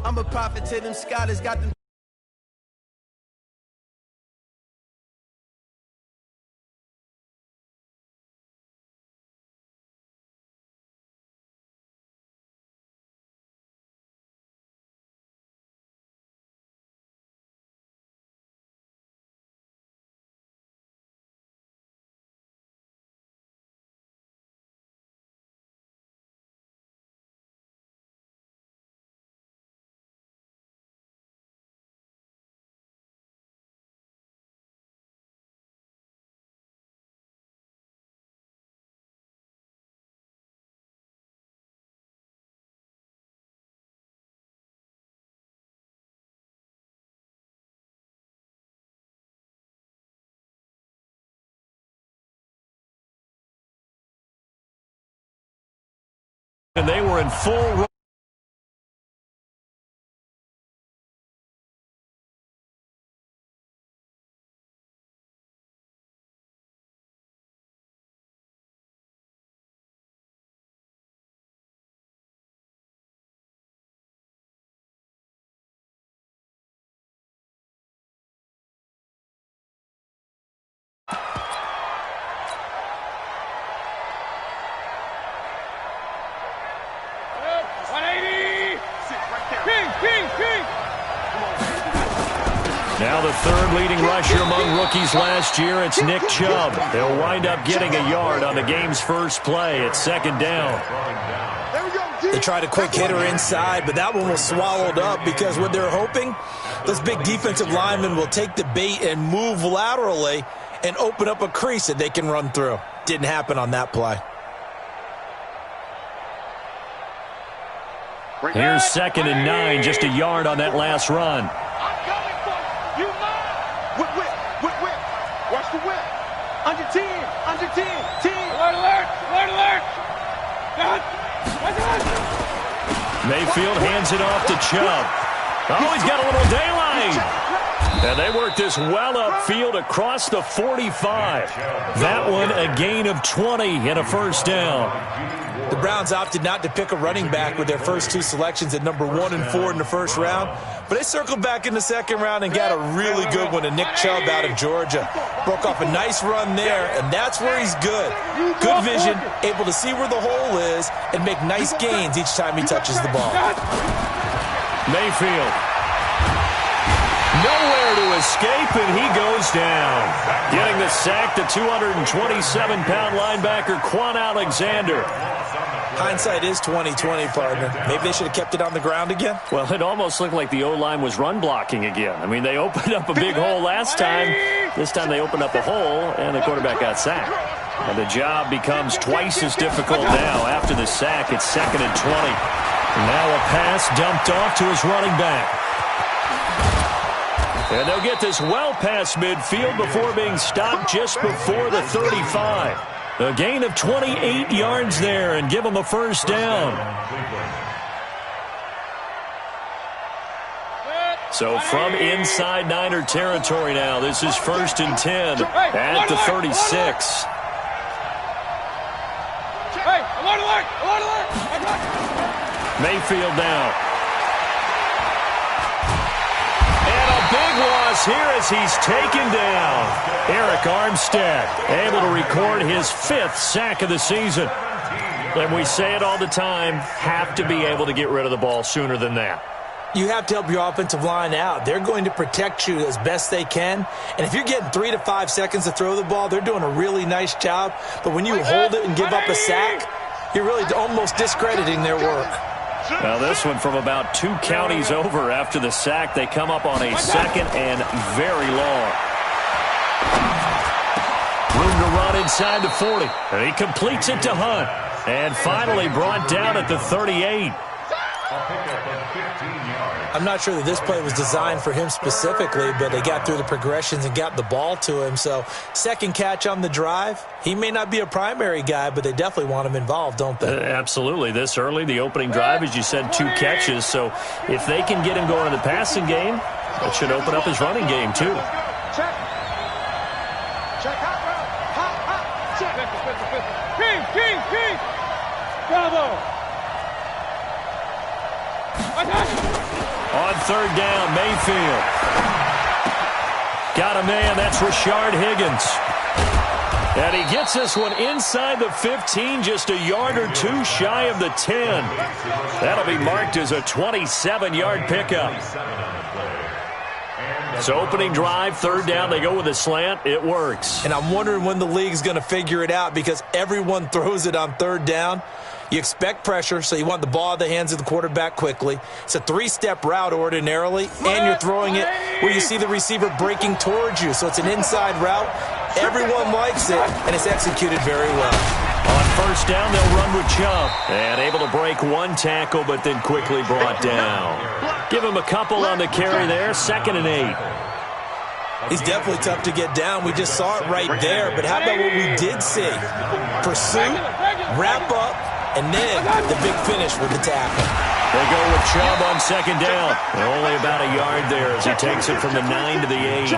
I'm a prophet to them scholars, got them. And they were in full. Now the third leading rusher among rookies last year, it's Nick Chubb. They'll wind up getting a yard on the game's first play. It's second down. They tried a quick hitter inside, but that one was swallowed up because what they're hoping, those big defensive linemen will take the bait and move laterally and open up a crease that they can run through. Didn't happen on that play. Here's 2nd and 9, just a yard on that last run. Watch the whip. Under 10, under 10, 10. Alert, alert, alert. Mayfield hands it off to Chubb. Oh, he's got a little daylight. And they work this well upfield across the 45. That one a gain of 20 and a first down. The Browns opted not to pick a running back with their first two selections at number 1 and 4 in the first round. But they circled back in the second round and got a really good one to Nick Chubb out of Georgia. Broke off a nice run there, and that's where he's good. Good vision, able to see where the hole is and make nice gains each time he touches the ball. Mayfield. Nowhere to escape, and he goes down. Getting the sack, the 227-pound linebacker, Quan Alexander. Hindsight is 20/20, partner. Maybe they should have kept it on the ground again. Well, it almost looked like the O-line was run blocking again. I mean, they opened up a big hole last time. This time they opened up a hole, and the quarterback got sacked. And the job becomes twice as difficult now. After the sack, it's 2nd and 20. Now a pass dumped off to his running back. And they'll get this well past midfield before being stopped just before the 35. A gain of 28 yards there and give them a first down. So from inside Niner territory now, this is 1st and 10 at the 36. Mayfield now. Big loss here as he's taken down. Eric Armstead able to record his 5th sack of the season. And we say it all the time, have to be able to get rid of the ball sooner than that. You have to help your offensive line out. They're going to protect you as best they can. And if you're getting 3 to 5 seconds to throw the ball, they're doing a really nice job. But when you hold it and give up a sack, you're really almost discrediting their work. Now this one from about 2 counties over after the sack. They come up on a 2nd and very long. Room to run inside the 40. And he completes it to Hunt. And finally brought down at the 38. I'm not sure that this play was designed for him specifically, but they got through the progressions and got the ball to him. So second catch on the drive. He may not be a primary guy, but they definitely want him involved, don't they? Absolutely. This early, the opening drive, as you said, 2 catches. So if they can get him going in the passing game, that should open up his running game too. Check. Check. King. Bravo. third down. Mayfield. Got a man. That's Rashard Higgins. And he gets this one inside the 15, just a yard or two shy of the 10. That'll be marked as a 27-yard pickup. So opening drive, third down, they go with a slant. It works. And I'm wondering when the league's going to figure it out because everyone throws it on third down. You expect pressure, so you want the ball in the hands of the quarterback quickly. It's a three-step route ordinarily, and you're throwing it where you see the receiver breaking towards you. So it's an inside route. Everyone likes it, and it's executed very well. On first down, they'll run with Chubb. And able to break one tackle, but then quickly brought down. Give him a couple on the carry there, 2nd and 8. He's definitely tough to get down. We just saw it right there. But how about what we did see? Pursuit, wrap up, and then the big finish with the tackle. They go with Chubb on 2nd down. Only about a yard there as he takes it from the 9 to the 8.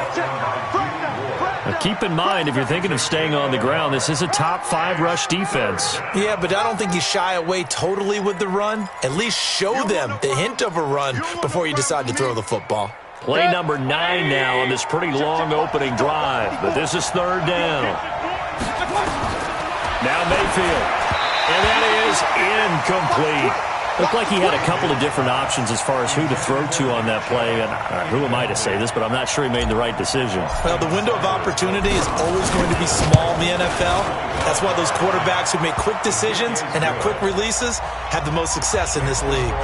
Now keep in mind, if you're thinking of staying on the ground, this is a top 5 rush defense. Yeah, but I don't think you shy away totally with the run. At least show them the hint of a run before you decide to throw the football. Play number 9 now on this pretty long opening drive. But this is third down. Now Mayfield. And that is incomplete. Looked like he had a couple of different options as far as who to throw to on that play. And who am I to say this, but I'm not sure he made the right decision. Well, the window of opportunity is always going to be small in the NFL. That's why those quarterbacks who make quick decisions and have quick releases have the most success in this league.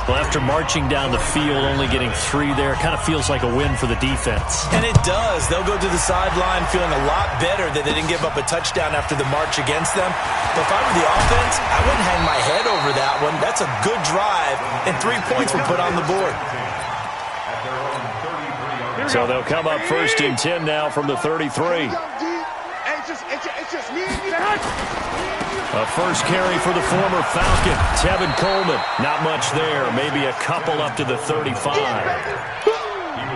Well, after marching down the field, only getting 3 there, it kind of feels like a win for the defense. And it does. They'll go to the sideline feeling a lot better that they didn't give up a touchdown after the march against them. But if I were the offense, I wouldn't hang my head over that one. That's a good drive, and 3 points were put on the board. So they'll come up 1st and 10 now from the 33. A first carry for the former Falcon, Tevin Coleman. Not much there, maybe a couple up to the 35.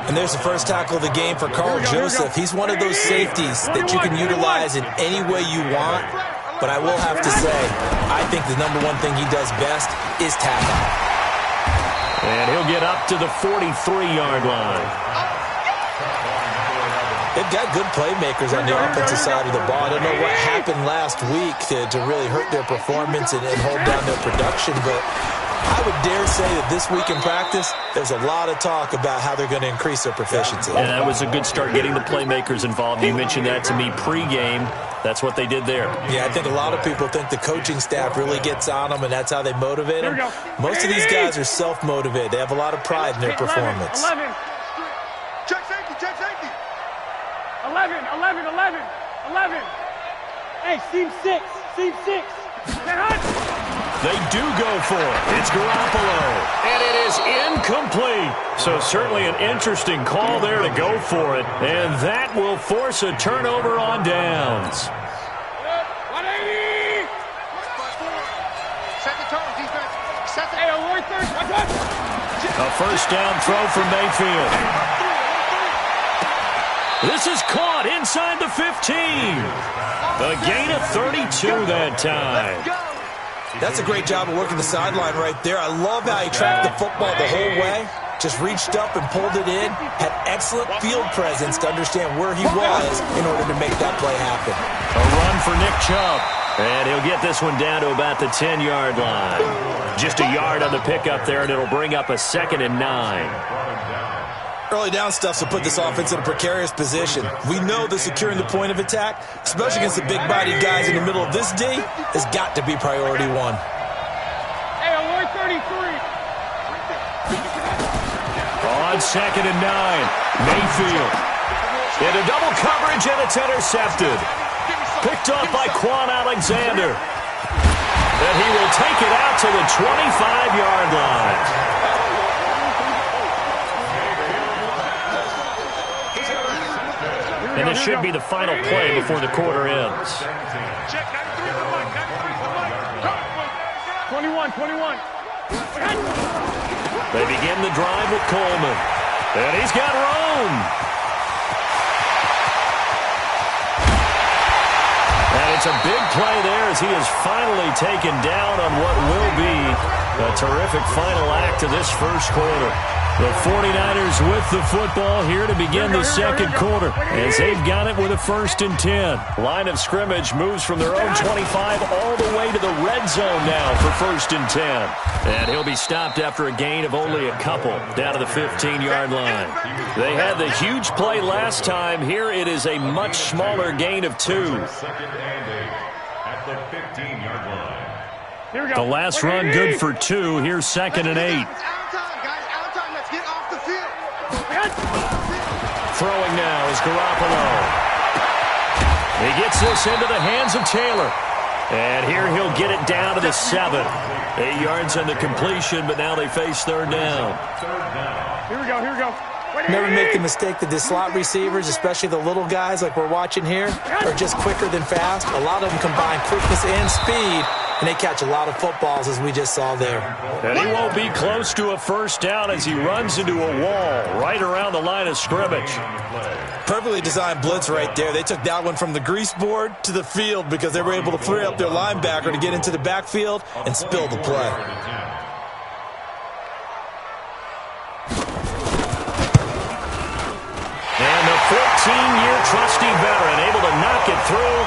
And there's the first tackle of the game for Carl Joseph. He's one of those safeties that you can utilize in any way you want. But I will have to say, I think the number one thing he does best is tackle. And he'll get up to the 43-yard line. They've got good playmakers on the offensive side of the ball. I don't know what happened last week to really hurt their performance and hold down their production, but I would dare say that this week in practice, there's a lot of talk about how they're going to increase their proficiency. And that was a good start getting the playmakers involved. You mentioned that to me pregame. That's what they did there. Yeah, I think a lot of people think the coaching staff really gets on them, and that's how they motivate them. Most of these guys are self-motivated. They have a lot of pride in their performance. 11. Check safety. 11. Hey, seam 6. They do go for it. It's Garoppolo. And it is incomplete. So certainly an interesting call there to go for it. And that will force a turnover on downs. 180. Set the tone, defense. Set the... Hey, alert third. A first down throw from Mayfield. This is caught inside the 15. A gain of 32 that time. That's a great job of working the sideline right there. I love how he tracked the football the whole way. Just reached up and pulled it in. Had excellent field presence to understand where he was in order to make that play happen. A run for Nick Chubb. And he'll get this one down to about the 10-yard line. Just a yard on the pickup there, and it'll bring up a 2nd and 9. Early down stuff will put this offense in a precarious position. We know that securing the point of attack, especially against the big-bodied guys in the middle of this D, has got to be priority 1. Hey, alert 33. On 2nd and 9, Mayfield. Into double coverage, and it's intercepted. Picked off by Quan Alexander. And he will take it out to the 25-yard line. And this should be the final play before the quarter ends. 21. They begin the drive with Coleman. And he's got room. And it's a big play there as he is finally taken down on what will be a terrific final act to this first quarter. The 49ers with the football here to begin the second quarter as they've got it with a 1st and 10. Line of scrimmage moves from their own 25 all the way to the red zone now for 1st and 10. And he'll be stopped after a gain of only a couple down to the 15-yard line. They had the huge play last time. Here it is a much smaller gain of 2. At the 15-yard line. Here we go. The last run good for 2. Here's 2nd and 8. Throwing now is Garoppolo. He gets this into the hands of Taylor. And here he'll get it down to the 7. 8 yards on the completion, but now they face 3rd down. Here we go, here we go. Never make the mistake that the slot receivers, especially the little guys like we're watching here, are just quicker than fast. A lot of them combine quickness and speed, and they catch a lot of footballs, as we just saw there. And he won't be close to a 1st down as he runs into a wall right around the line of scrimmage. Perfectly designed blitz right there. They took that one from the grease board to the field because they were able to free up their linebacker to get into the backfield and spill the play. And the 14-year trusty veteran able to knock it through.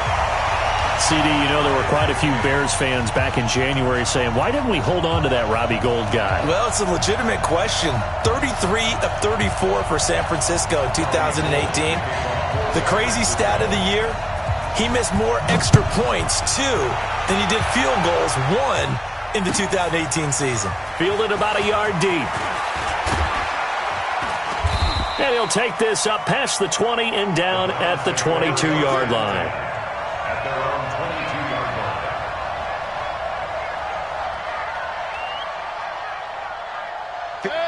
CD, you know there were quite a few Bears fans back in January saying, why didn't we hold on to that Robbie Gould guy? Well, it's a legitimate question. 33 of 34 for San Francisco in 2018. The crazy stat of the year, he missed more extra points, 2, than he did field goals, 1, in the 2018 season. Fielded about a yard deep. And he'll take this up past the 20 and down at the 22-yard line. At their own 22-yard line.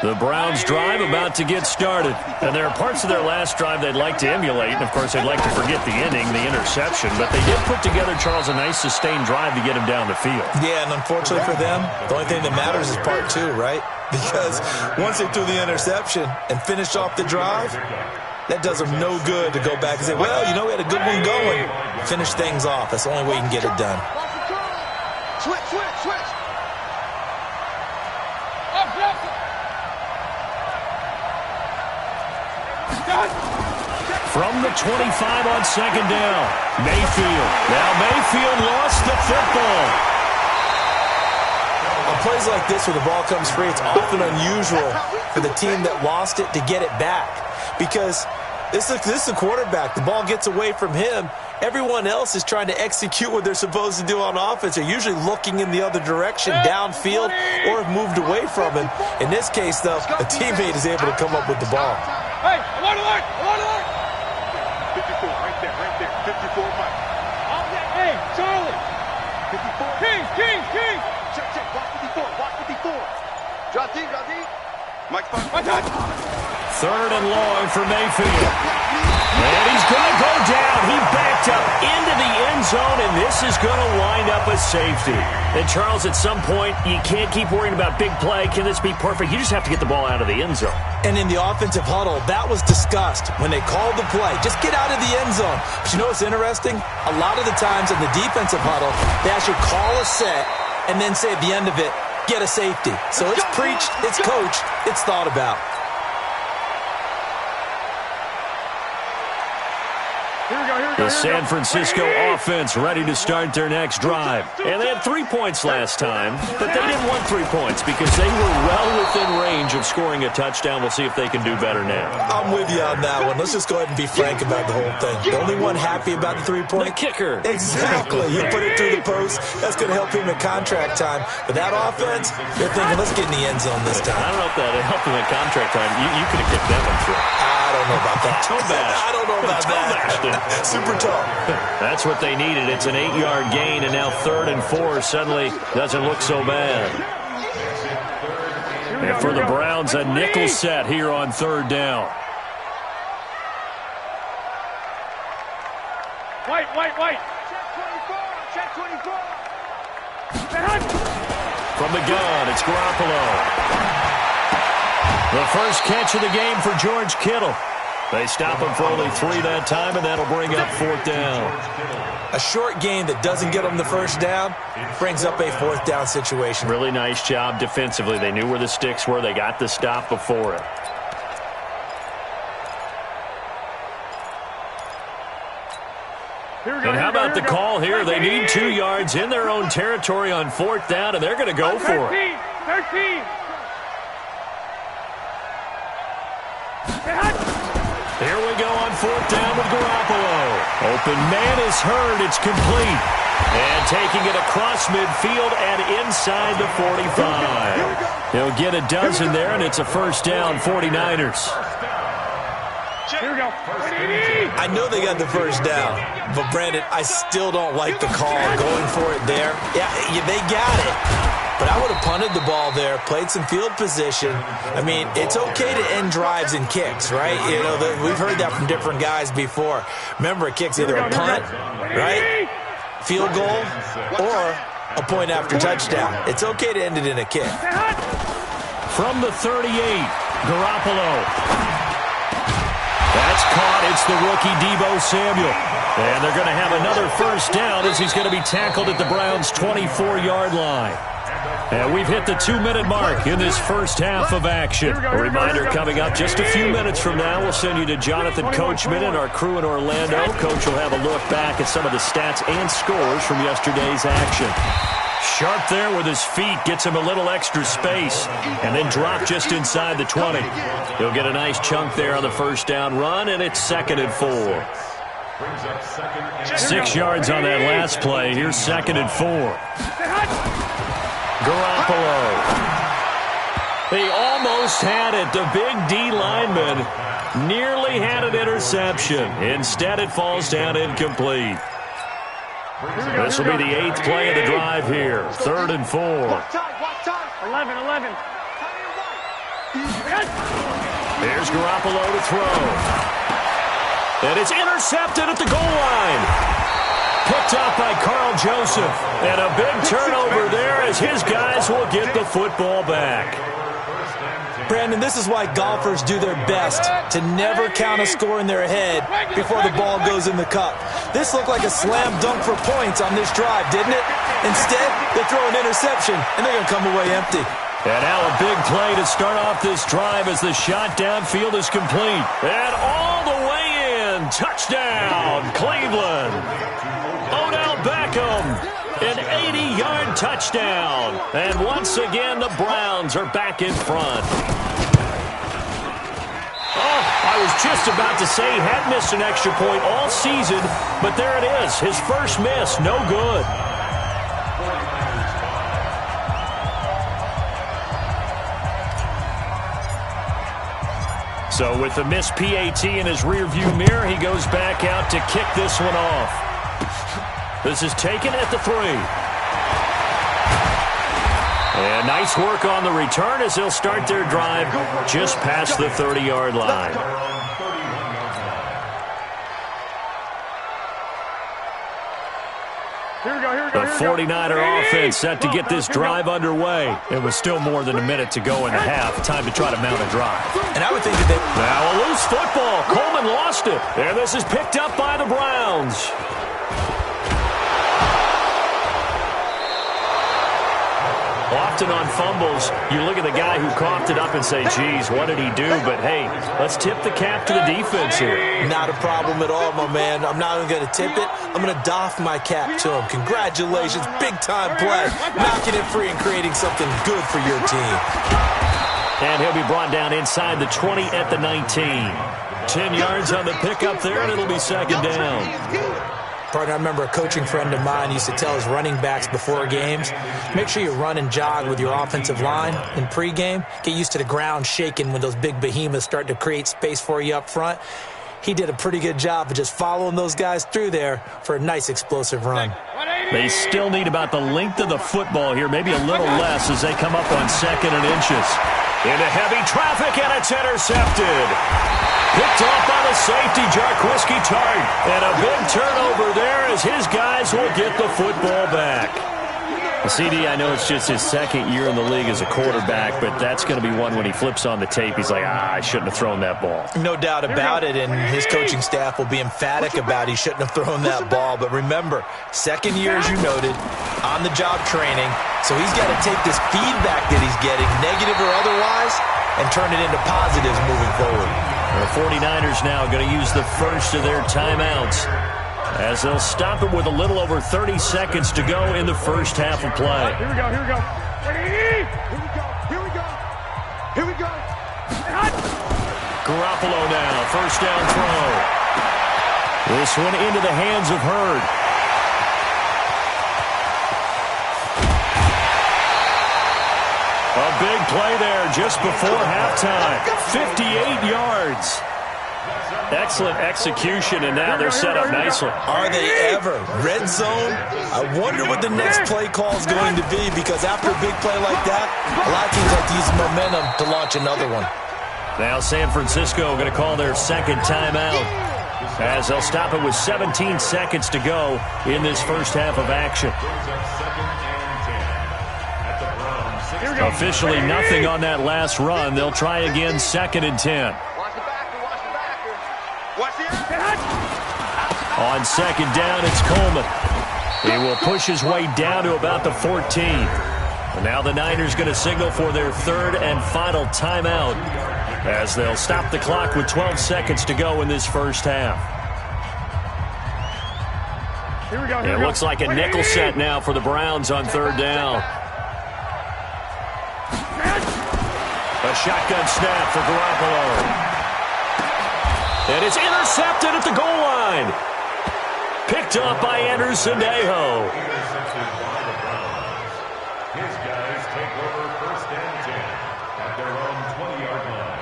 The Browns drive about to get started. And there are parts of their last drive they'd like to emulate. And, of course, they'd like to forget the inning, the interception. But they did put together, Charles, a nice sustained drive to get him down the field. Yeah, and unfortunately for them, the only thing that matters is part 2, right? Because once they threw the interception and finished off the drive, that does them no good to go back and say, well, you know, we had a good one going. Finish things off. That's the only way you can get it done. Switch, switch, switch. From the 25 on 2nd down, Mayfield. Now Mayfield lost the football. On plays like this where the ball comes free, it's often unusual for the team that lost it to get it back. Because this is a quarterback. The ball gets away from him. Everyone else is trying to execute what they're supposed to do on offense. They're usually looking in the other direction, downfield, or have moved away from him. In this case, though, a teammate is able to come up with the ball. Hey, alert, alert, alert, alert. 54, right there, 54, Mike. Hey, Charlie. 54. King. Check, watch 54, watch 54. Drop deep. Mike, my touch. 3rd and long for Mayfield. And he's going to go down. He backed up into the end zone, and this is going to wind up a safety. And, Charles, at some point, you can't keep worrying about big play. Can this be perfect? You just have to get the ball out of the end zone. And in the offensive huddle, that was discussed when they called the play. Just get out of the end zone. But you know what's interesting? A lot of the times in the defensive huddle, they actually call a set and then say at the end of it, get a safety. So it's preached, it's coached, it's thought about. The San Francisco offense ready to start their next drive. And they had 3 points last time, but they didn't want 3 points because they were well within range of scoring a touchdown. We'll see if they can do better now. I'm with you on that one. Let's just go ahead and be frank about the whole thing. The only one happy about the 3-point? The kicker. Exactly. You put it through the post. That's going to help him at contract time. But that offense, they're thinking, let's get in the end zone this time. I don't know if that helped him at contract time. You could have kicked that one through. I don't know about that. Toe bash. I don't know about that. Super tall. That's what they needed. It's an 8-yard gain, and now 3rd and 4 suddenly doesn't look so bad. And for the Browns, a nickel set here on 3rd down. Wait. Check 24. From the gun, it's Garoppolo. The first catch of the game for George Kittle. They stop him for only 3 that time, and that'll bring up 4th down. A short game that doesn't get them the first down brings up a 4th down situation. Really nice job defensively. They knew where the sticks were. They got the stop before it. And how about the call here? They need 2 yards in their own territory on 4th down, and they're going to go for it. 13. Here we go on 4th down with Garoppolo. Open man is heard. It's complete. And taking it across midfield and inside the 45. He'll get a dozen there, and it's a 1st down, 49ers. Here we go. I know they got the 1st down, but Brandon, I still don't like the call going for it there. Yeah, they got it. But I would have punted the ball there, played some field position. I mean, it's okay to end drives and kicks, right? You know, we've heard that from different guys before. Remember, a kick's either a punt, right, field goal, or a point after touchdown. It's okay to end it in a kick. From the 38, Garoppolo. That's caught. It's the rookie Deebo Samuel. And they're going to have another 1st down as he's going to be tackled at the Browns' 24-yard line. And we've hit the 2-minute mark in this first half of action. A reminder coming up just a few minutes from now. We'll send you to Jonathan Coachman and our crew in Orlando. Coach will have a look back at some of the stats and scores from yesterday's action. Sharp there with his feet, gets him a little extra space, and then drop just inside the 20. He'll get a nice chunk there on the 1st down run, and it's 2nd and 4. 6 yards on that last play. Here's 2nd and 4. Garoppolo. He almost had it. The big D lineman nearly had an interception. Instead, it falls down incomplete. This will be the 8th play of the drive here. 3rd and 4. 11. Here's Garoppolo to throw. And it's intercepted at the goal line. Picked up by Carl Joseph. And a big turnover there as his guys will get the football back. Brandon, this is why golfers do their best to never count a score in their head before the ball goes in the cup. This looked like a slam dunk for points on this drive, didn't it? Instead, they throw an interception, and they're going to come away empty. And now a big play to start off this drive as the shot downfield is complete. And all the way in. Touchdown, Cleveland. Odell Beckham. An 80-yard touchdown. And once again, the Browns are back in front. Oh, I was just about to say he had missed an extra point all season, but there it is. His first miss, no good. So with the missed PAT in his rearview mirror, he goes back out to kick this one off. This is taken at the 3. And nice work on the return as they'll start their drive just past the 30-yard line. The 49er offense set to get this drive underway. It was still more than a minute to go in the half. Time to try to mount a drive. And I would think that they... Now a loose football. Coleman lost it. And this is picked up by the Browns. Often on fumbles, you look at the guy who coughed it up and say, geez, what did he do? But, hey, let's tip the cap to the defense here. Not a problem at all, my man. I'm not even going to tip it. I'm going to doff my cap to him. Congratulations. Big-time play. Knocking it free and creating something good for your team. And he'll be brought down inside the 20 at the 19. 10 yards on the pickup there, and it'll be 2nd down. Partner, I remember a coaching friend of mine used to tell his running backs before games, make sure you run and jog with your offensive line in pregame. Get used to the ground shaking when those big behemoths start to create space for you up front. He did a pretty good job of just following those guys through there for a nice explosive run. They still need about the length of the football here, maybe a little less as they come up on 2nd and inches. Into heavy traffic, and it's intercepted. Picked off by the safety, Jarquiski Tart. And a big turnover there as his guys will get the football back. The CD, I know it's just his second year in the league as a quarterback, but that's going to be one when he flips on the tape, he's like, I shouldn't have thrown that ball. No doubt about it, and his coaching staff will be emphatic about he shouldn't have thrown that ball. But remember, second year, as you noted, on-the-job training, so he's got to take this feedback that he's getting, negative or otherwise, and turn it into positives moving forward. The 49ers now going to use the first of their timeouts, as they'll stop it with a little over 30 seconds to go in the first half of play. Here we go, here we go. Ready? Here we go, here we go. Here we go. Garoppolo now, first down throw. This one into the hands of Hurd. A big play there just before halftime. 58 yards. Excellent execution, and now they're set up nicely. Are they ever? Red zone? I wonder what the next play call is going to be, because after a big play like that, a lot of teams like to use momentum to launch another one. Now San Francisco going to call their second timeout, as they'll stop it with 17 seconds to go in this first half of action. Officially nothing on that last run. They'll try again, 2nd and 10. On second down, it's Coleman. He will push his way down to about the 14. And now the Niners going to signal for their third and final timeout, as they'll stop the clock with 12 seconds to go in this first half. Here we go, It looks like a nickel set now for the Browns on third down. A shotgun snap for Garoppolo. And it's intercepted at the goal line. Picked up by Anderson-Dejo. His guys take over 1st and 10 at their own 20-yard line.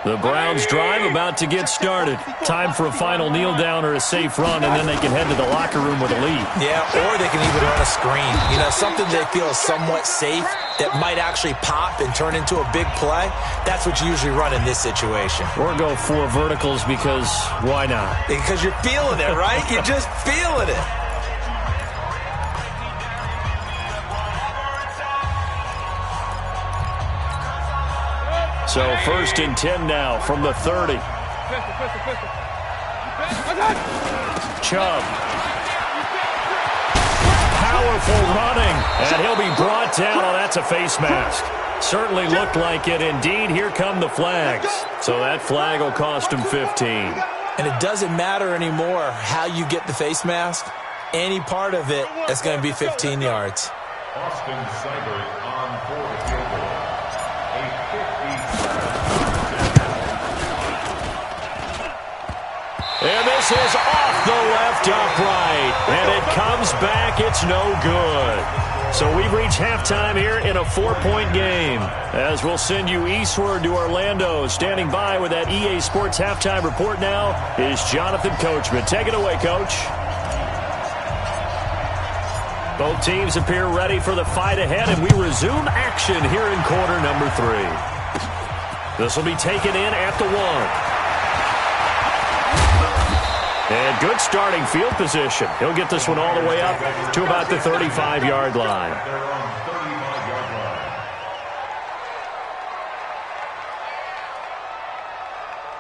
The Browns drive about to get started. Time for a final kneel down or a safe run, and then they can head to the locker room with a lead. Yeah, or they can even run a screen. You know, something they feel is somewhat safe that might actually pop and turn into a big play. That's what you usually run in this situation. Or go 4 verticals, because why not? Because you're feeling it, right? You're just feeling it. So 1st and 10 now from the 30. Chubb. Powerful running, and he'll be brought down. Oh, that's a face mask. Certainly looked like it. Indeed, here come the flags. So that flag will cost him 15. And it doesn't matter anymore how you get the face mask. Any part of it is going to be 15 yards. Austin Seibert on for the field goal. And this is off the left upright. And it comes back. It's no good. So we've reached halftime here in a 4-point game, as we'll send you eastward to Orlando. Standing by with that EA Sports halftime report now is Jonathan Coachman. Take it away, Coach. Both teams appear ready for the fight ahead, and we resume action here in quarter number 3. This will be taken in at the 1. And good starting field position. He'll get this one all the way up to about the 35-yard line.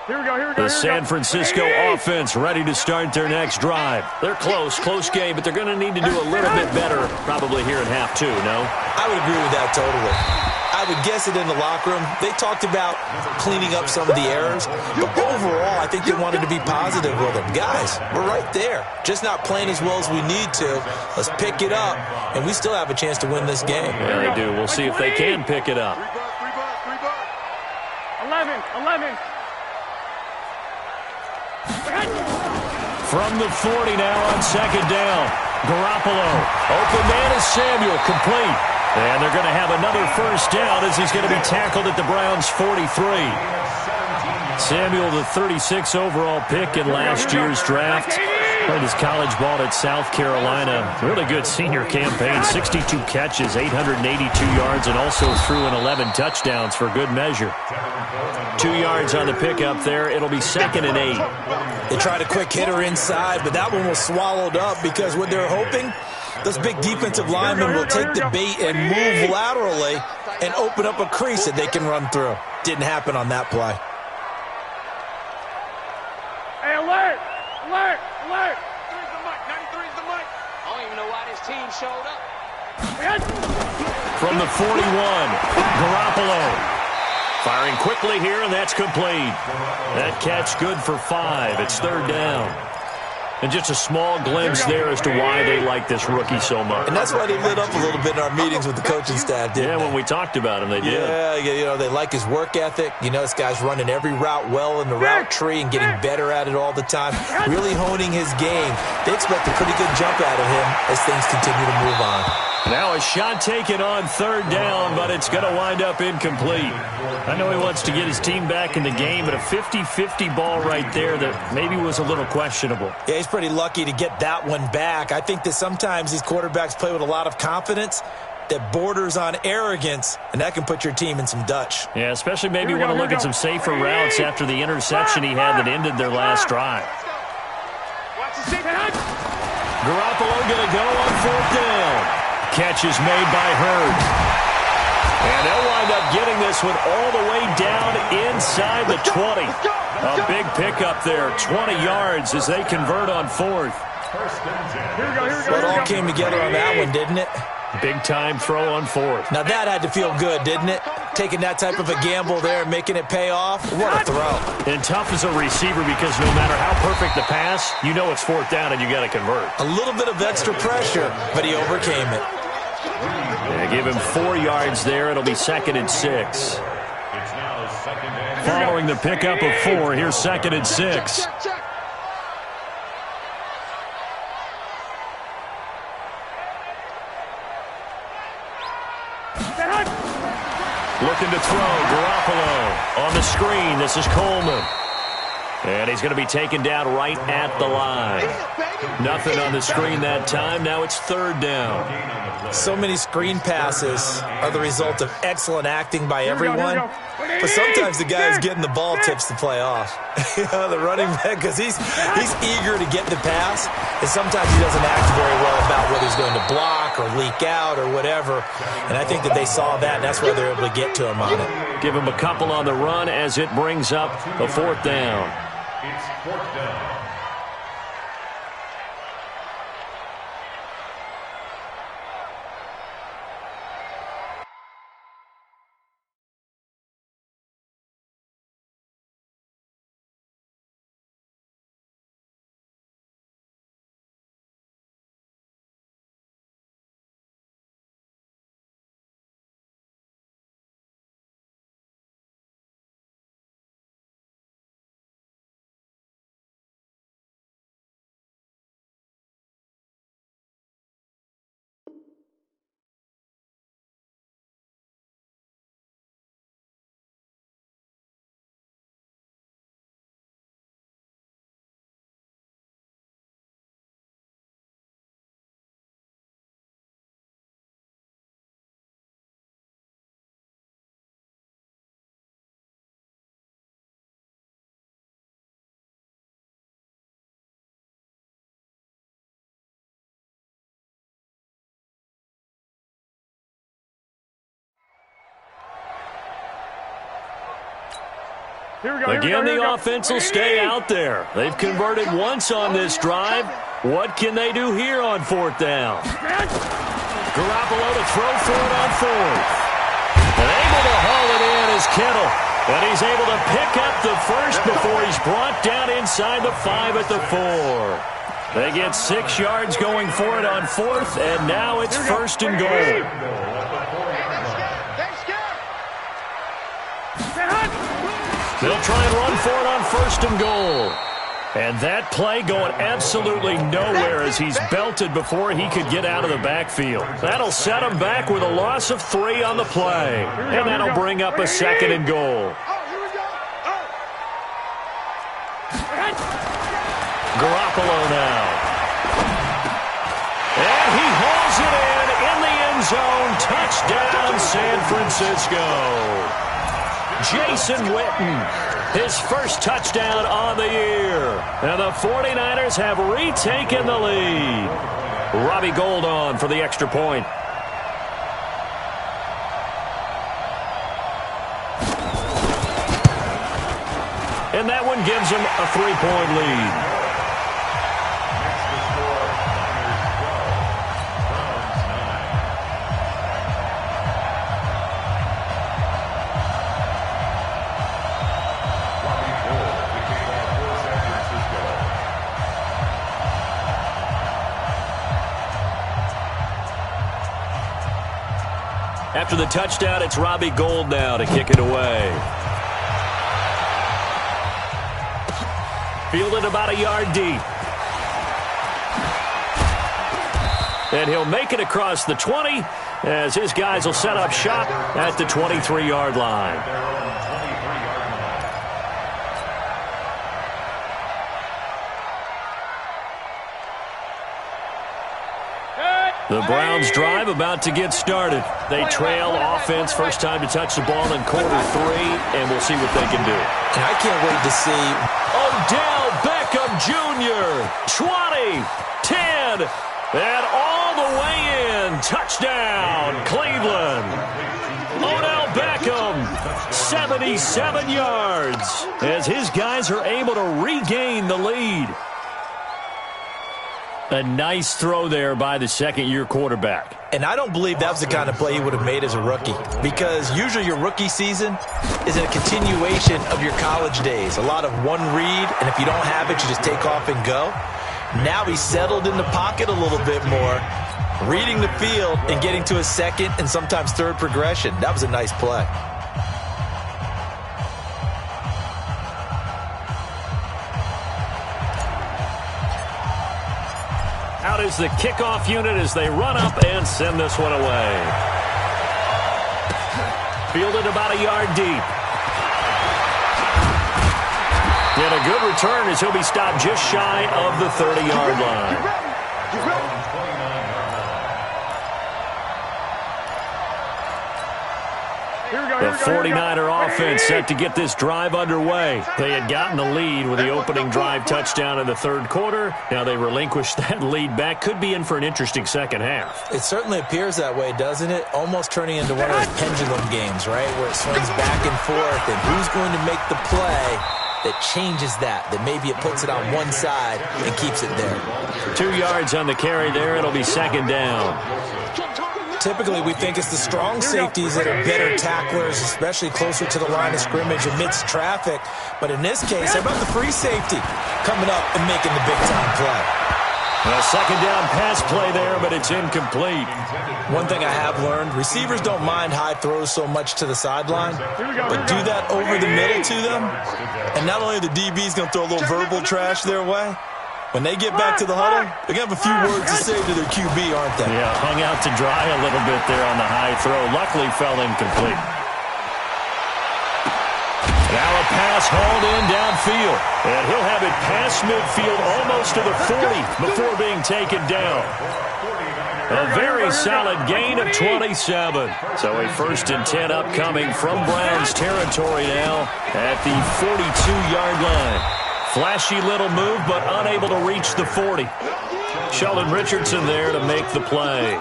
Here we go, here we go. The San Francisco offense ready to start their next drive. They're close game, but they're going to need to do a little bit better probably here in half 2, no? I would agree with that totally. I would guess it in the locker room. They talked about cleaning up some of the errors, but overall, I think they wanted to be positive with them. Guys, we're right there. Just not playing as well as we need to. Let's pick it up, and we still have a chance to win this game. Yeah, they do. We'll see if they can pick it up. 11. From the 40 now on second down. Garoppolo. Open man is Samuel, complete. And they're going to have another first down as he's going to be tackled at the Browns' 43. Samuel, the 36 overall pick in last year's draft. Played his college ball at South Carolina. Really good senior campaign. 62 catches, 882 yards, and also threw in 11 touchdowns for good measure. 2 yards on the pickup there. It'll be 2nd and 8. They tried a quick hitter inside, but that one was swallowed up because what they're hoping Those big defensive linemen will take the bait and move laterally and open up a crease that they can run through. Didn't happen on that play. Hey, alert! Alert! Alert! 93's the mic. 93's the mic. I don't even know why this team showed up. From the 41, Garoppolo. Firing quickly here, and that's complete. That catch good for 5. It's third down. And just a small glimpse there as to why they like this rookie so much. And that's why they lit up a little bit in our meetings with the coaching staff, didn't they? When we talked about him, they did. Yeah, you know, they like his work ethic. You know, this guy's running every route well in the route tree and getting better at it all the time, really honing his game. They expect a pretty good jump out of him as things continue to move on. Now a shot taken on third down, but it's going to wind up incomplete. I know he wants to get his team back in the game, but a 50-50 ball right there that maybe was a little questionable. Yeah, he's pretty lucky to get that one back. I think that sometimes these quarterbacks play with a lot of confidence that borders on arrogance, and that can put your team in some Dutch. Yeah, especially maybe you want to look at some safer routes after the interception he had that ended their last drive. Garoppolo going to go on fourth down. Catch is made by Hurd. And they'll wind up getting this one all the way down inside the 20. A big pickup there, 20 yards as they convert on fourth. Well, it all came together on that one, didn't it? Big-time throw on fourth. Now that had to feel good, didn't it? Taking that type of a gamble there and making it pay off. What a throw. And tough as a receiver because no matter how perfect the pass, you know it's fourth down and you got to convert. A little bit of extra pressure, but he overcame it. Yeah, give him 4 yards there. It'll be 2nd and 6. Following the pickup of 4, here's 2nd and 6. Looking to throw, Garoppolo on the screen. This is Coleman. And he's going to be taken down right at the line. Nothing on the screen that time. Now it's third down. So many screen passes are the result of excellent acting by everyone. But sometimes the guy who's getting the ball tips the play off. The running back, because he's eager to get the pass. And sometimes he doesn't act very well about whether he's going to block or leak out or whatever. And I think that they saw that, and that's why they're able to get to him on it. Give him a couple on the run as it brings up a fourth down. It's fourth down. Again, the offense will stay out there. They've converted once on this drive. What can they do here on fourth down? Garoppolo to throw for it on fourth. And able to haul it in is Kittle. And he's able to pick up the first before he's brought down inside the 5 at the 4. They get 6 yards going for it on fourth, and now it's first and goal. They'll try and run for it on first and goal. And that play going absolutely nowhere as he's belted before he could get out of the backfield. That'll set him back with a loss of 3 on the play. And that'll bring up a second and goal. Garoppolo now. And he hauls it in the end zone. Touchdown, San Francisco. Jason Witten, his first touchdown on the year. And the 49ers have retaken the lead. Robbie Gould on for the extra point. And that one gives them a 3-point lead. After the touchdown, it's Robbie Gould now to kick it away. Fielded about a yard deep. And he'll make it across the 20 as his guys will set up shop at the 23-yard line. The Browns drive about to get started. They trail offense, first time to touch the ball in quarter 3, and we'll see what they can do. And I can't wait to see Odell Beckham Jr. 20, 10, and all the way in. Touchdown, Cleveland. Odell Beckham, 77 yards, as his guys are able to regain the lead. A nice throw there by the second-year quarterback. And I don't believe that was the kind of play he would have made as a rookie, because usually your rookie season is a continuation of your college days. A lot of one read, and if you don't have it, you just take off and go. Now he's settled in the pocket a little bit more, reading the field and getting to a second and sometimes third progression. That was a nice play. Out is the kickoff unit as they run up and send this one away. Fielded about a yard deep. And a good return as he'll be stopped just shy of the 30-yard line. The 49er offense set to get this drive underway. They had gotten the lead with the opening drive touchdown in the third quarter. Now they relinquished that lead back. Could be in for an interesting second half. It certainly appears that way, doesn't it? Almost turning into one of those pendulum games, right, where it swings back and forth, and who's going to make the play that changes that maybe it puts it on one side and keeps it there. 2 yards on the carry there. It'll be second down. Typically, we think it's the strong safeties that are better tacklers, especially closer to the line of scrimmage amidst traffic. But in this case, how about the free safety coming up and making the big-time play? A second down pass play there, but it's incomplete. One thing I have learned, receivers don't mind high throws so much to the sideline, but do that over the middle to them, and not only are the DBs going to throw a little verbal trash their way, when they get back to the huddle, they're going to have a few words to say to their QB, aren't they? Yeah, hung out to dry a little bit there on the high throw. Luckily fell incomplete. Now a pass hauled in downfield. And he'll have it past midfield almost to the 40 before being taken down. A very solid gain of 27. So a 1st and 10 upcoming from Browns territory now at the 42-yard line. Flashy little move, but unable to reach the 40. Sheldon Richardson there to make the play.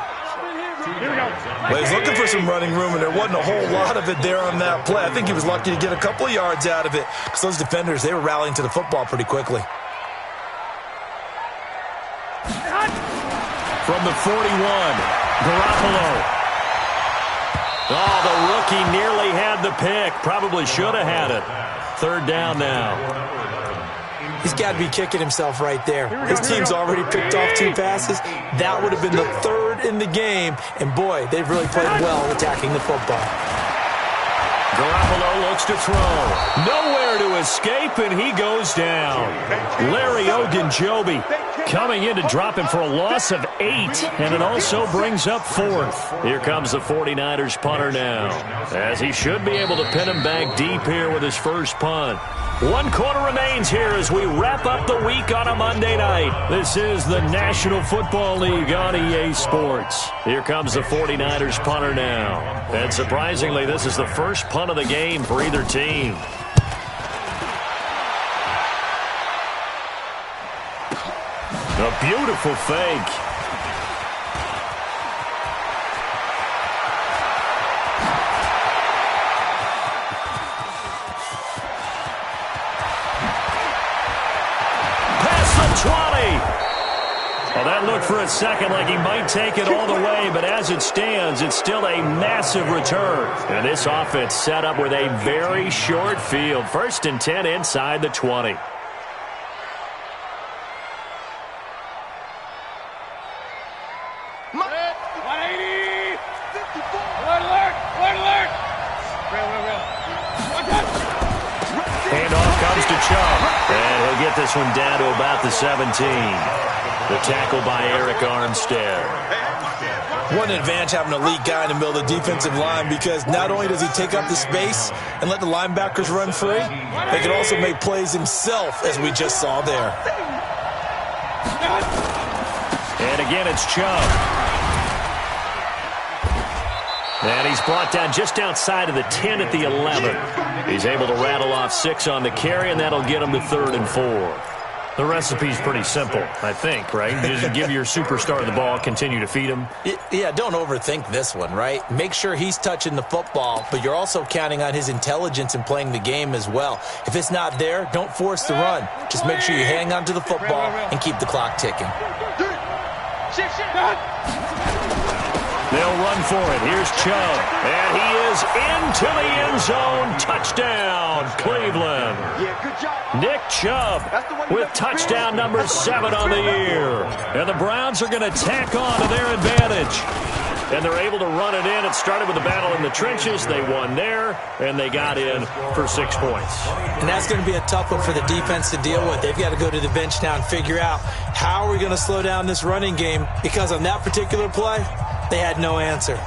Well, he's looking for some running room, and there wasn't a whole lot of it there on that play. I think he was lucky to get a couple of yards out of it, because those defenders, they were rallying to the football pretty quickly. From the 41, Garoppolo. Oh, the rookie nearly had the pick. Probably should have had it. Third down now. He's got to be kicking himself right there. His team's already picked off 2 passes. That would have been the 3rd in the game. And, boy, they've really played well attacking the football. Garoppolo looks to throw. Nowhere to escape, and he goes down. Larry Ogunjobi coming in to drop him for a loss of 8, and it also brings up 4th. Here comes the 49ers punter now, as he should be able to pin him back deep here with his first punt. 1 quarter remains here as we wrap up the week on a Monday night. This is the National Football League on EA Sports. Here comes the 49ers punter now. And surprisingly, this is the first punt of the game for either team. A beautiful fake. 20. Well, that looked for a second like he might take it all the way, but as it stands, it's still a massive return. And this offense set up with a very short field. 1st and 10 inside the 20. Handoff comes to Chubb, and he'll get this one down to about the 17. The tackle by Eric Armstead. One advantage having an elite guy in the middle of the defensive line, because not only does he take up the space and let the linebackers run free, he can also make plays himself, as we just saw there. And again, it's Chubb. And he's brought down just outside of the 10 at the 11. He's able to rattle off 6 on the carry, and that'll get him to 3rd and 4. The recipe's pretty simple, I think, right? Just give your superstar the ball, continue to feed him. Yeah, don't overthink this one, right? Make sure he's touching the football, but you're also counting on his intelligence in playing the game as well. If it's not there, don't force the run. Just make sure you hang on to the football and keep the clock ticking. They'll run for it. Here's Chubb. And he is into the end zone. Touchdown, Cleveland. Nick Chubb with touchdown number 7 on the year. And the Browns are going to tack on to their advantage. And they're able to run it in. It started with a battle in the trenches. They won there, and they got in for 6 points. And that's going to be a tough one for the defense to deal with. They've got to go to the bench now and figure out how are we going to slow down this running game, because on that particular play, they had no answer.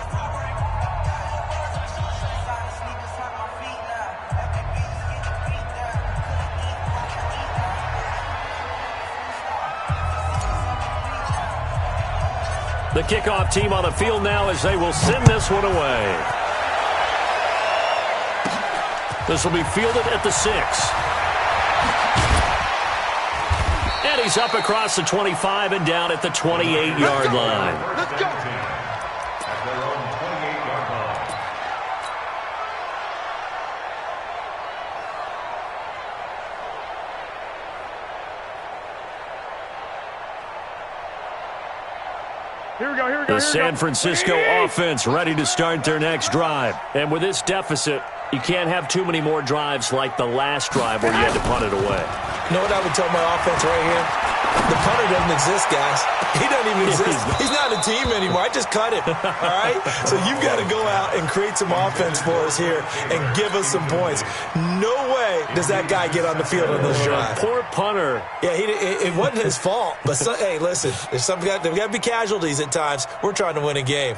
The kickoff team on the field now as they will send this one away. This will be fielded at the 6. And he's up across the 25 and down at the 28-yard line. Let's go. The San Francisco offense ready to start their next drive. And with this deficit, you can't have too many more drives like the last drive where you had to punt it away. You know what I would tell my offense right here? The punter doesn't exist, guys. He doesn't even exist. He's not a team anymore. I just cut him, all right? So you've got to go out and create some offense for us here and give us some points. No way does that guy get on the field on this drive. Poor punter. Yeah, it wasn't his fault. But, hey, listen, there's got to be casualties at times. We're trying to win a game.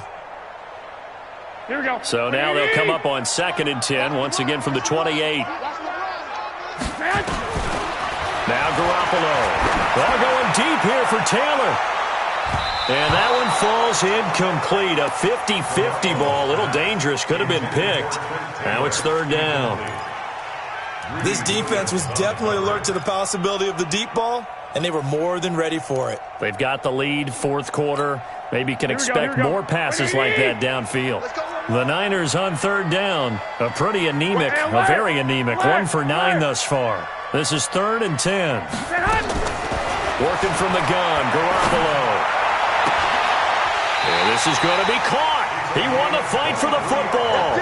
Here we go. So now they'll come up on 2nd and 10, once again from the 28. Now Garoppolo. Ball going deep here for Taylor. And that one falls incomplete. A 50-50 ball. A little dangerous. Could have been picked. Now it's 3rd down. This defense was definitely alert to the possibility of the deep ball, and they were more than ready for it. They've got the lead, 4th quarter. Maybe can expect more passes like that downfield. The Niners on 3rd down. A pretty anemic, a very anemic. 1 for 9 thus far. This is 3rd and 10. Working from the gun, Garoppolo. And this is going to be caught. He won the fight for the football.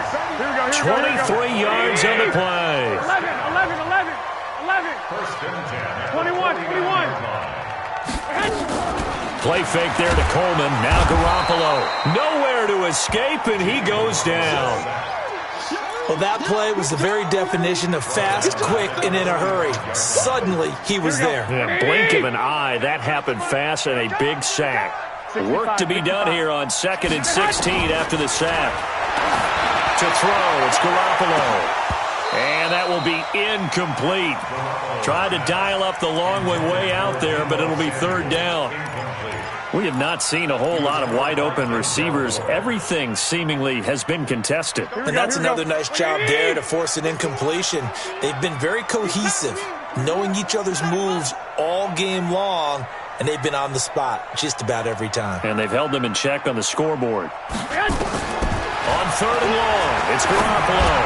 23 yards on the play. 11. 21. Play fake there to Coleman. Now Garoppolo. Nowhere to escape, and he goes down. Well, that play was the very definition of fast, quick, and in a hurry. Suddenly, he was there. Yeah, blink of an eye. That happened fast and a big sack. Work to be done here on 2nd and 16 after the sack. To throw, it's Garoppolo. And that will be incomplete. Tried to dial up the long one way out there, but it'll be 3rd down. We have not seen a whole lot of wide-open receivers. Everything seemingly has been contested. And that's another nice job there to force an incompletion. They've been very cohesive, knowing each other's moves all game long, and they've been on the spot just about every time. And they've held them in check on the scoreboard. On 3rd and long, it's Garoppolo.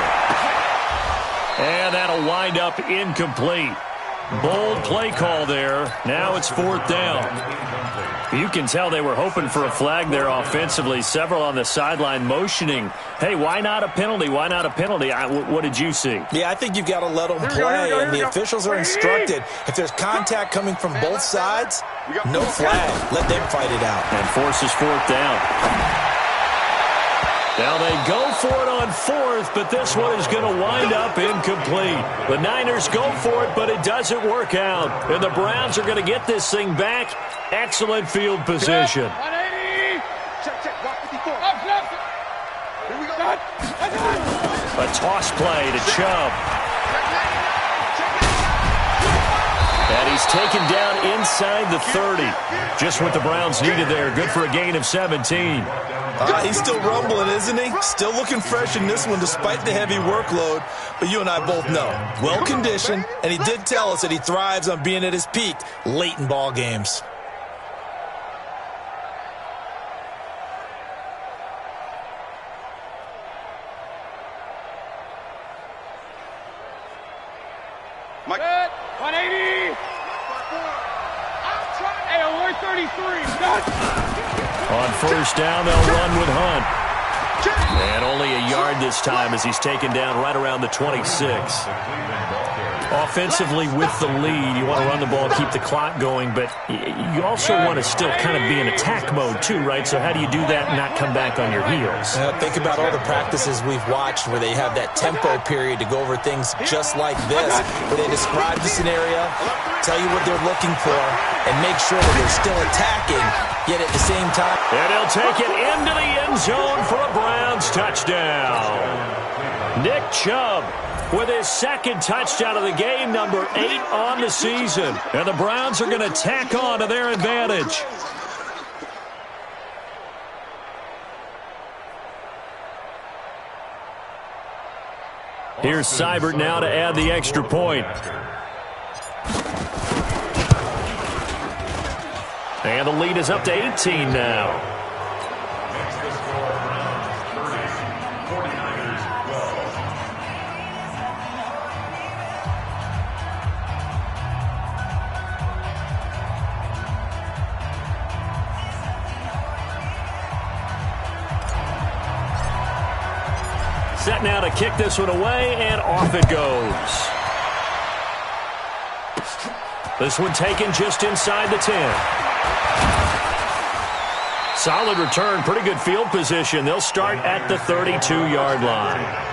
And that'll wind up incomplete. Bold play call there. Now it's 4th down. You can tell they were hoping for a flag there offensively. Several on the sideline motioning, hey, why not a penalty? Why not a penalty? What did you see? Yeah, I think you've got to let them play, and the officials are instructed. If there's contact coming from both sides, no flag. Let them fight it out. And forces 4th down. Now they go for it on 4th, but this one is going to wind up incomplete. The Niners go for it, but it doesn't work out. And the Browns are going to get this thing back. Excellent field position. 180. Check. Walk 54. Here we go. A toss play to Chubb. And he's taken down inside the 30. Just what the Browns needed there. Good for a gain of 17. He's still rumbling, isn't he? Still looking fresh in this one despite the heavy workload. But you and I both know, well-conditioned, and he did tell us that he thrives on being at his peak late in ball games. Mike. 180. Hey, alert 33. On 1st down, they'll run with Hunt. And only a yard this time as he's taken down right around the 26. Offensively with the lead, you want to run the ball, keep the clock going, but you also want to still kind of be in attack mode too, right? So how do you do that and not come back on your heels? Think about all the practices we've watched where they have that tempo period to go over things just like this, where they describe the scenario, tell you what they're looking for, and make sure that they're still attacking, yet at the same time. And he'll take it into the end zone for a Browns touchdown. Nick Chubb with his 2nd touchdown of the game, number 8 on the season. And the Browns are going to tack on to their advantage. Here's Seibert now to add the extra point. And the lead is up to 18 now. Set now to kick this one away, and off it goes. This one taken just inside the 10. Solid return, pretty good field position. They'll start at the 32-yard line.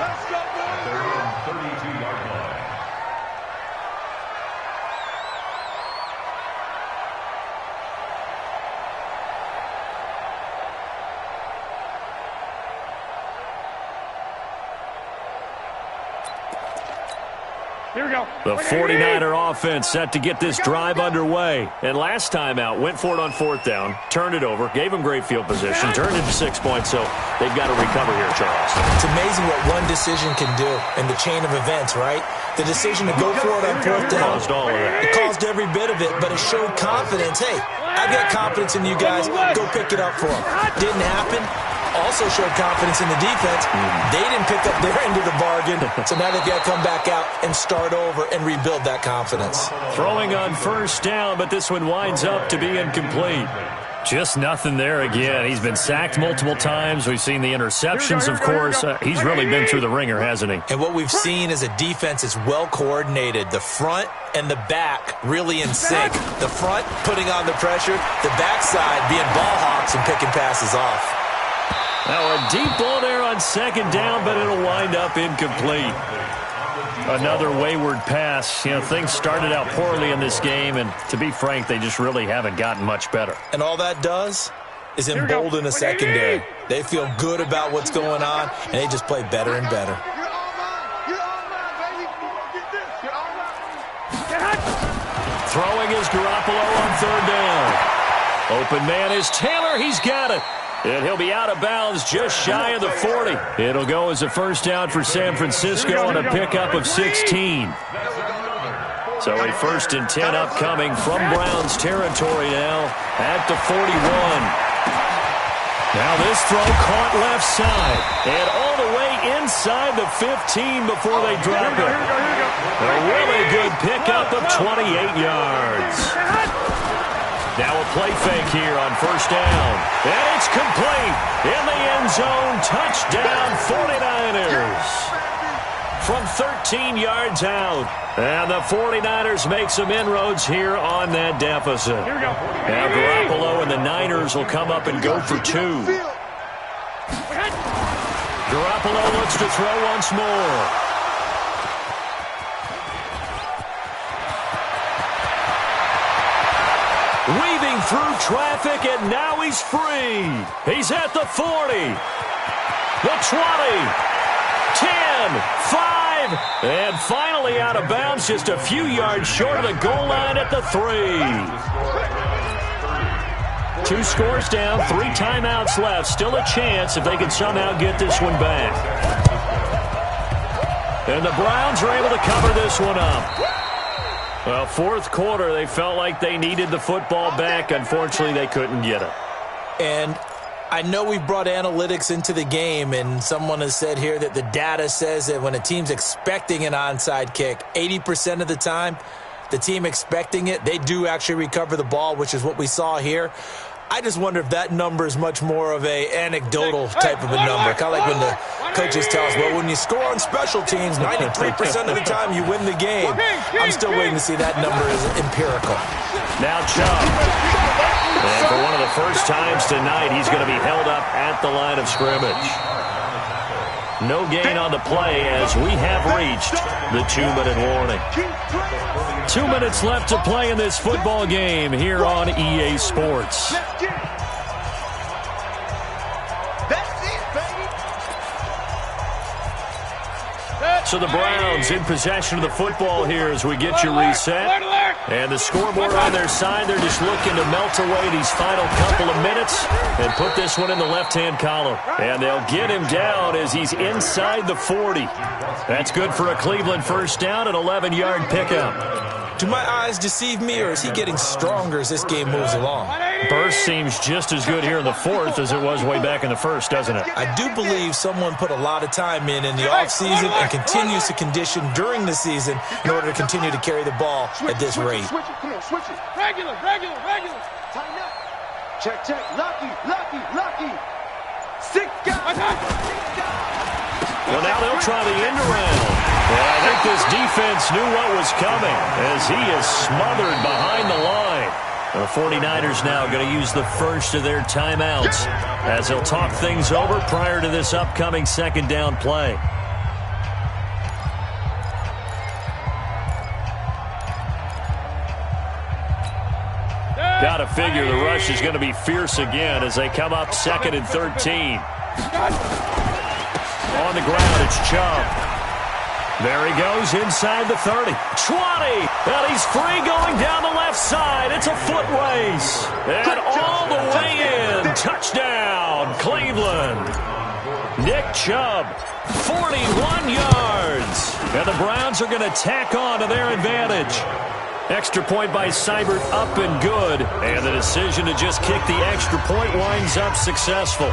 Here we go. The 49er offense set to get this drive underway. And last time out, went for it on 4th down, turned it over, gave them great field position, turned it to 6 points, so they've got to recover here, Charles. It's amazing what one decision can do in the chain of events, right? The decision to go for it on 4th down. Caused all of that. It caused every bit of it, but it showed confidence. Hey, I've got confidence in you guys. Go pick it up for them. Didn't happen. Also showed confidence in the defense. They didn't pick up their end of the bargain, so now they've got to come back out and start over and rebuild that confidence. Throwing on 1st down, but this one winds up to be incomplete. Just nothing there again. He's been sacked multiple times. We've seen the interceptions, of course. He's really been through the ringer, hasn't he? And what we've seen is a defense that's well coordinated. The front and the back really in sync. The front putting on the pressure, the backside being ball hawks and picking passes off. Now a deep ball there on 2nd down, but it'll wind up incomplete. Another wayward pass. You know, things started out poorly in this game, and to be frank, they just really haven't gotten much better. And all that does is embolden a secondary. They feel good about what's going on, and they just play better and better. Throwing is Garoppolo on 3rd down. Open man is Taylor. He's got it. And he'll be out of bounds just shy of the 40. It'll go as a 1st down for San Francisco on a pickup of 16. So a 1st and 10 upcoming from Browns territory now at the 41. Now this throw caught left side. And all the way inside the 15 before they drop it. A really good pickup of 28 yards. Now a play fake here on first down. And it's complete. In the end zone, touchdown 49ers. From 13 yards out. And the 49ers make some inroads here on that deficit. Now Garoppolo and the Niners will come up and go for two. Garoppolo looks to throw once more. Weaving through traffic, and now he's free. He's at the 40, the 20, 10, 5, and finally out of bounds, just a few yards short of the goal line at the 3. 2 scores down, 3 timeouts left. Still a chance if they can somehow get this one back. And the Browns are able to cover this one up. Well, fourth quarter, they felt like they needed the football back. Unfortunately, they couldn't get it. And I know we brought analytics into the game, and someone has said here that the data says that when a team's expecting an onside kick, 80% of the time, the team expecting it, they do actually recover the ball, which is what we saw here. I just wonder if that number is much more of a anecdotal type of a number. Kind of like when the coaches tell us, well, when you score on special teams, 93% of the time you win the game. I'm still waiting to see that number is empirical. Now Chubb. And for one of the first times tonight, he's going to be held up at the line of scrimmage. No gain on the play as we have reached the 2-minute warning. 2 minutes left to play in this football game here on EA Sports. So the Browns in possession of the football here as we get you reset. And the scoreboard on their side, they're just looking to melt away these final couple of minutes and put this one in the left-hand column. And they'll get him down as he's inside the 40. That's good for a Cleveland first down, an 11-yard pickup. Do my eyes deceive me, or is he getting stronger as this game moves along? Burst seems just as good here in the fourth as it was way back in the first, doesn't it? I do believe someone put a lot of time in the offseason and continues to condition during the season in order to continue to carry the ball at this rate. Switch it. Come on, switch it. Regular. Tighten up. Check. Lucky. 6 guys. Well, now they'll try the end around. And I think this defense knew what was coming as he is smothered behind the line. The 49ers now going to use the first of their timeouts as they'll talk things over prior to this upcoming second down play. Got to figure the rush is going to be fierce again as they come up 2nd and 13. On the ground, it's Chubb. There he goes inside the 30. 20. And he's free going down the left side. It's a foot race. And all the way in. Touchdown, Cleveland. Nick Chubb, 41 yards. And the Browns are going to tack on to their advantage. Extra point by Seibert up and good. And the decision to just kick the extra point winds up successful.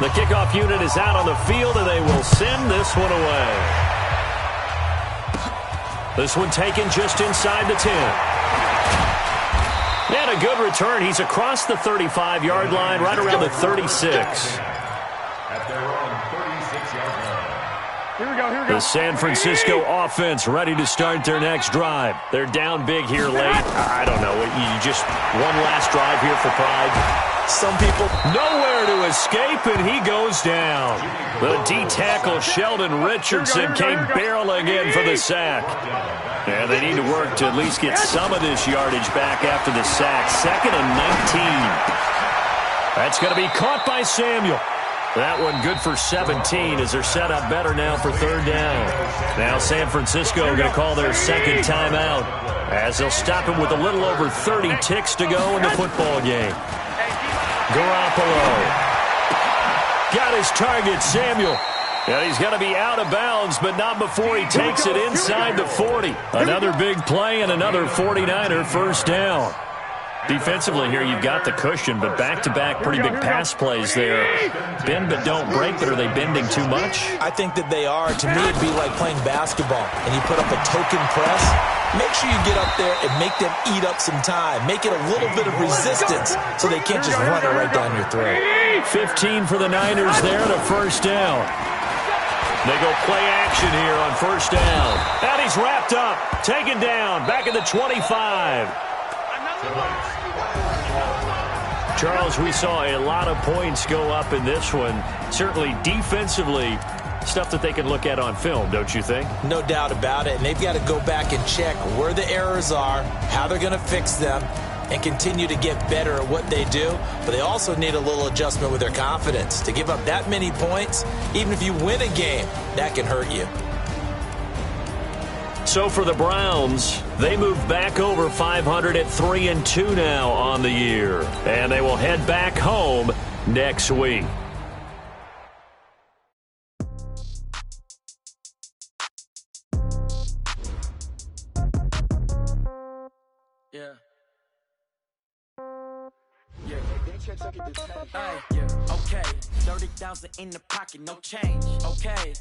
The kickoff unit is out on the field, and they will send this one away. This one taken just inside the 10. And a good return. He's across the 35-yard line, right around the 36. At their own 36-yard line. Here we go. The San Francisco offense ready to start their next drive. They're down big here late. I don't know. You just one last drive here for pride. Some people nowhere to escape, and he goes down. The D-tackle Sheldon Richardson came barreling in for the sack. And they need to work to at least get some of this yardage back after the sack. 2nd and 19. That's going to be caught by Samuel. That one good for 17 as they're set up better now for 3rd down. Now San Francisco going to call their second timeout as they'll stop him with a little over 30 ticks to go in the football game. Garoppolo got his target, Samuel. And he's going to be out of bounds, but not before he takes it inside the 40. Another big play and another 49er first down. Defensively here, you've got the cushion, but back-to-back pretty big pass plays there. Bend but don't break, but are they bending too much? I think that they are. To me, it'd be like playing basketball, and you put up a token press. Make sure you get up there and make them eat up some time. Make it a little bit of resistance so they can't just run it right down your throat. 15 for the Niners there to first down. They go play action here on first down. And he's wrapped up, taken down, back at the 25. Charles, we saw a lot of points go up in this one. Certainly defensively, stuff that they can look at on film, don't you think? No doubt about it. And they've got to go back and check where the errors are, how they're going to fix them, and continue to get better at what they do. But they also need a little adjustment with their confidence. To give up that many points, even if you win a game, that can hurt you. So for the Browns, they move back over 500 at 3-2 now on the year. And they will head back home next week. Yeah. Okay, 30,000 in the pocket, no change. Okay.